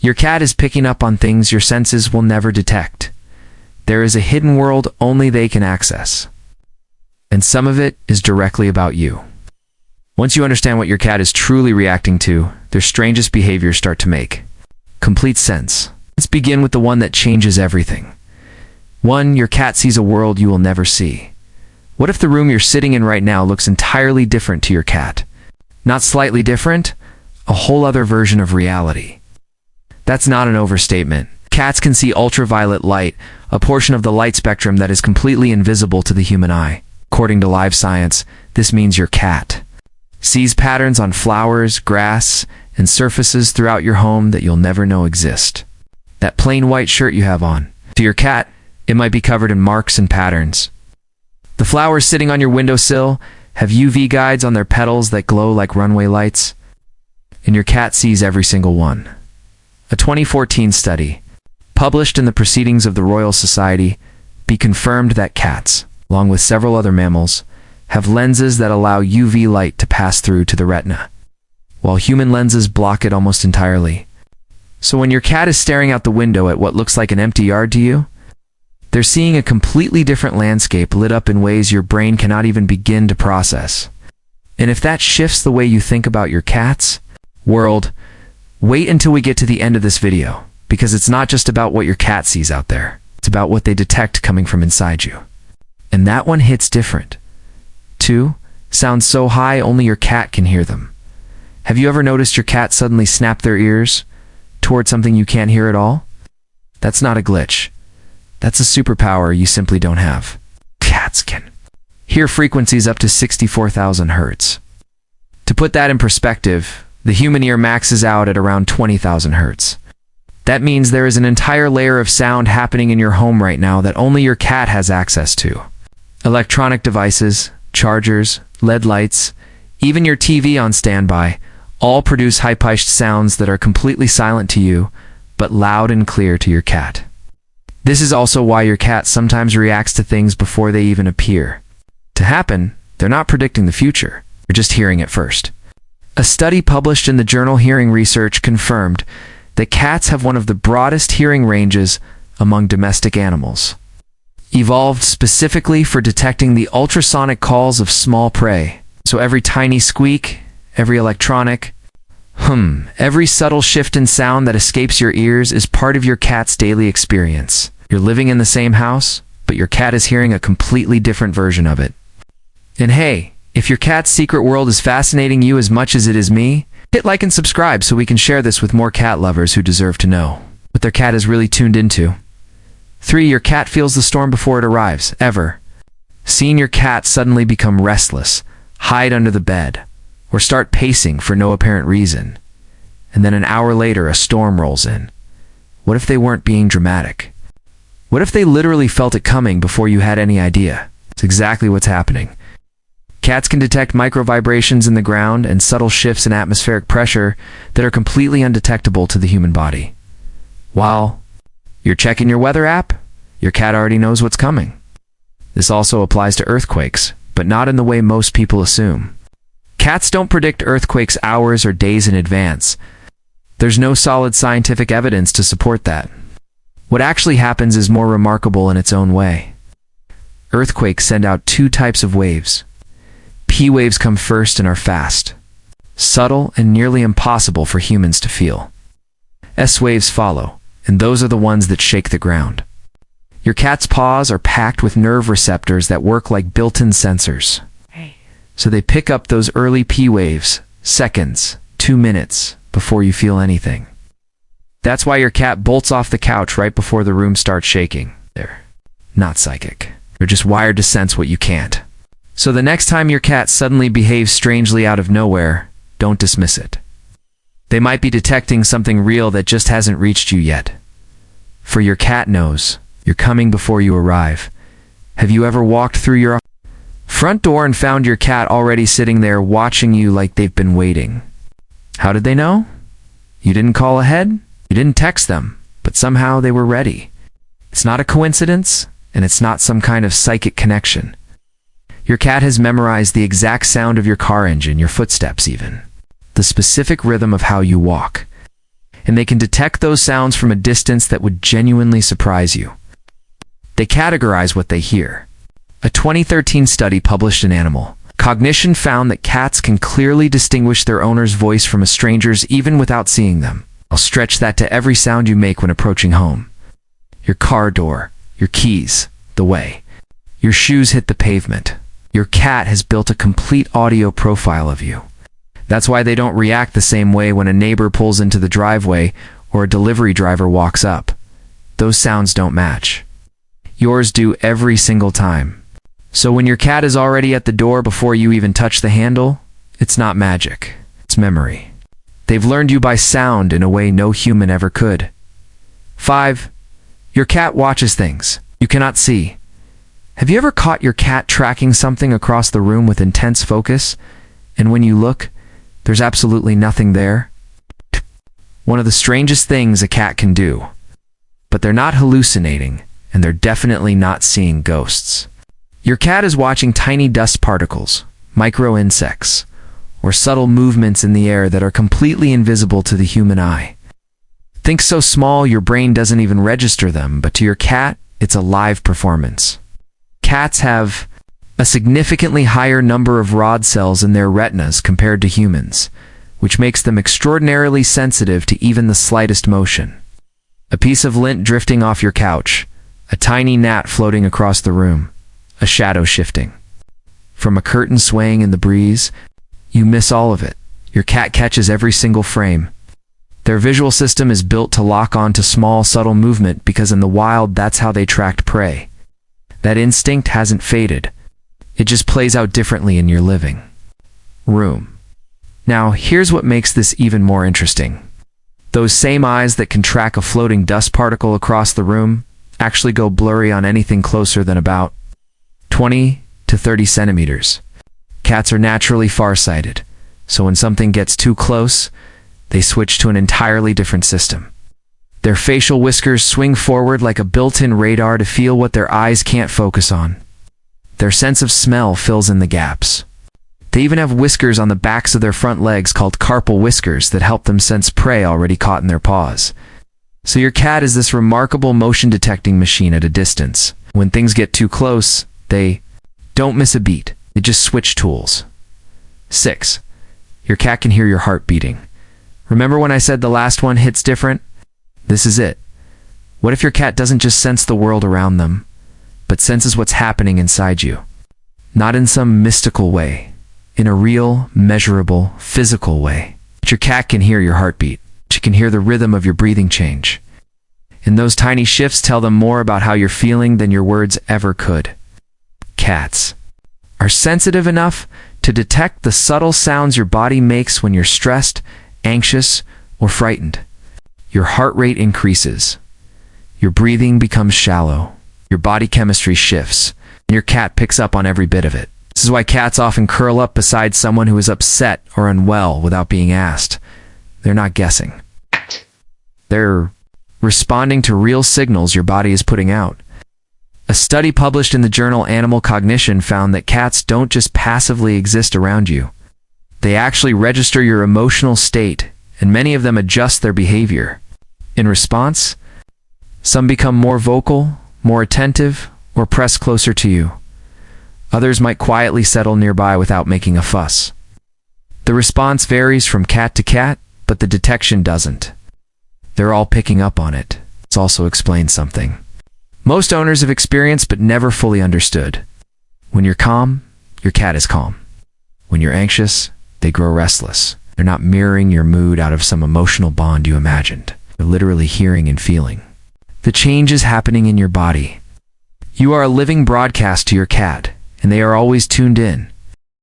Your cat is picking up on things your senses will never detect. There is a hidden world only they can access. And some of it is directly about you. Once you understand what your cat is truly reacting to, their strangest behaviors start to make complete sense. Let's begin with the one that changes everything. 1. Your cat sees a world you will never see. What if the room you're sitting in right now looks entirely different to your cat? Not slightly different, a whole other version of reality. That's not an overstatement. Cats can see ultraviolet light, a portion of the light spectrum that is completely invisible to the human eye. According to Live Science, this means your cat sees patterns on flowers, grass, and surfaces throughout your home that you'll never know exist. That plain white shirt you have on, to your cat, it might be covered in marks and patterns. The flowers sitting on your windowsill have UV guides on their petals that glow like runway lights, and your cat sees every single one. A 2014 study, published in the Proceedings of the Royal Society, confirmed that cats, along with several other mammals, have lenses that allow UV light to pass through to the retina, while human lenses block it almost entirely. So when your cat is staring out the window at what looks like an empty yard to you, they're seeing a completely different landscape lit up in ways your brain cannot even begin to process. And if that shifts the way you think about your cat's world, wait until we get to the end of this video, because it's not just about what your cat sees out there. It's about what they detect coming from inside you. And that one hits different. 2. Sounds so high only your cat can hear them. Have you ever noticed your cat suddenly snap their ears toward something you can't hear at all? That's not a glitch. That's a superpower you simply don't have. Cats can hear frequencies up to 64,000 hertz. To put that in perspective, the human ear maxes out at around 20,000 hertz. That means there is an entire layer of sound happening in your home right now that only your cat has access to. Electronic devices, chargers, LED lights, even your TV on standby, all produce high-pitched sounds that are completely silent to you, but loud and clear to your cat. This is also why your cat sometimes reacts to things before they even appear to happen. They're not predicting the future, they're just hearing it first. A study published in the journal Hearing Research confirmed that cats have one of the broadest hearing ranges among domestic animals, evolved specifically for detecting the ultrasonic calls of small prey. So every tiny squeak, every electronic every subtle shift in sound that escapes your ears is part of your cat's daily experience. You're living in the same house, but your cat is hearing a completely different version of it. And hey, if your cat's secret world is fascinating you as much as it is me, hit like and subscribe so we can share this with more cat lovers who deserve to know what their cat is really tuned into. 3. Your cat feels the storm before it arrives. Ever seen your cat suddenly become restless, hide under the bed, or start pacing for no apparent reason, and then an hour later a storm rolls in? What if they weren't being dramatic? What if they literally felt it coming before you had any idea? It's exactly what's happening. Cats can detect micro-vibrations in the ground and subtle shifts in atmospheric pressure that are completely undetectable to the human body. While you're checking your weather app, your cat already knows what's coming. This also applies to earthquakes, but not in the way most people assume. Cats don't predict earthquakes hours or days in advance. There's no solid scientific evidence to support that. What actually happens is more remarkable in its own way. Earthquakes send out 2 types of waves. P waves come first and are fast, subtle, and nearly impossible for humans to feel. S waves follow, and those are the ones that shake the ground. Your cat's paws are packed with nerve receptors that work like built-in sensors. So they pick up those early P waves, seconds, 2 minutes, before you feel anything. That's why your cat bolts off the couch right before the room starts shaking. They're not psychic. They're just wired to sense what you can't. So the next time your cat suddenly behaves strangely out of nowhere, don't dismiss it. They might be detecting something real that just hasn't reached you yet. For your cat knows you're coming before you arrive. Have you ever walked through your front door and found your cat already sitting there watching you like they've been waiting? How did they know? You didn't call ahead, you didn't text them, but somehow they were ready. It's not a coincidence, and it's not some kind of psychic connection. Your cat has memorized the exact sound of your car engine, your footsteps even, the specific rhythm of how you walk. and they can detect those sounds from a distance that would genuinely surprise you. They categorize what they hear. A 2013 study published in Animal Cognition found that cats can clearly distinguish their owner's voice from a stranger's even without seeing them. I'll stretch that to every sound you make when approaching home. Your car door, your keys, the way your shoes hit the pavement. Your cat has built a complete audio profile of you. That's why they don't react the same way when a neighbor pulls into the driveway or a delivery driver walks up. Those sounds don't match. Yours do every single time. So when your cat is already at the door before you even touch the handle, it's not magic. It's memory. They've learned you by sound in a way no human ever could. 5. Your cat watches things you cannot see. Have you ever caught your cat tracking something across the room with intense focus, and when you look, there's absolutely nothing there? One of the strangest things a cat can do. But they're not hallucinating, and they're definitely not seeing ghosts. Your cat is watching tiny dust particles, micro-insects, or subtle movements in the air that are completely invisible to the human eye. Think so small your brain doesn't even register them, but to your cat, it's a live performance. Cats have a significantly higher number of rod cells in their retinas compared to humans, which makes them extraordinarily sensitive to even the slightest motion. A piece of lint drifting off your couch, a tiny gnat floating across the room, a shadow shifting. From a curtain swaying in the breeze, you miss all of it. Your cat catches every single frame. Their visual system is built to lock on to small, subtle movement because in the wild, that's how they tracked prey. That instinct hasn't faded. It just plays out differently in your living room. Now, here's what makes this even more interesting. Those same eyes that can track a floating dust particle across the room actually go blurry on anything closer than about 20 to 30 centimeters. Cats are naturally farsighted, so when something gets too close, they switch to an entirely different system. Their facial whiskers swing forward like a built-in radar to feel what their eyes can't focus on. Their sense of smell fills in the gaps. They even have whiskers on the backs of their front legs called carpal whiskers that help them sense prey already caught in their paws. So your cat is this remarkable motion-detecting machine at a distance. When things get too close, they don't miss a beat. They just switch tools. 6. Your cat can hear your heart beating. Remember when I said the last one hits different? This is it. What if your cat doesn't just sense the world around them, but senses what's happening inside you? Not in some mystical way, in a real, measurable, physical way. But your cat can hear your heartbeat. She can hear the rhythm of your breathing change. And those tiny shifts tell them more about how you're feeling than your words ever could. Cats are sensitive enough to detect the subtle sounds your body makes when you're stressed, anxious, or frightened. Your heart rate increases. Your breathing becomes shallow. Your body chemistry shifts. And your cat picks up on every bit of it. This is why cats often curl up beside someone who is upset or unwell without being asked. They're not guessing. They're responding to real signals your body is putting out. A study published in the journal Animal Cognition found that cats don't just passively exist around you. They actually register your emotional state, and many of them adjust their behavior. In response, some become more vocal, more attentive, or press closer to you. Others might quietly settle nearby without making a fuss. The response varies from cat to cat, but the detection doesn't. They're all picking up on it. This also explains something most owners have experienced but never fully understood. When you're calm, your cat is calm. When you're anxious, they grow restless. They're not mirroring your mood out of some emotional bond you imagined. They're literally hearing and feeling. The change is happening in your body. You are a living broadcast to your cat, and they are always tuned in.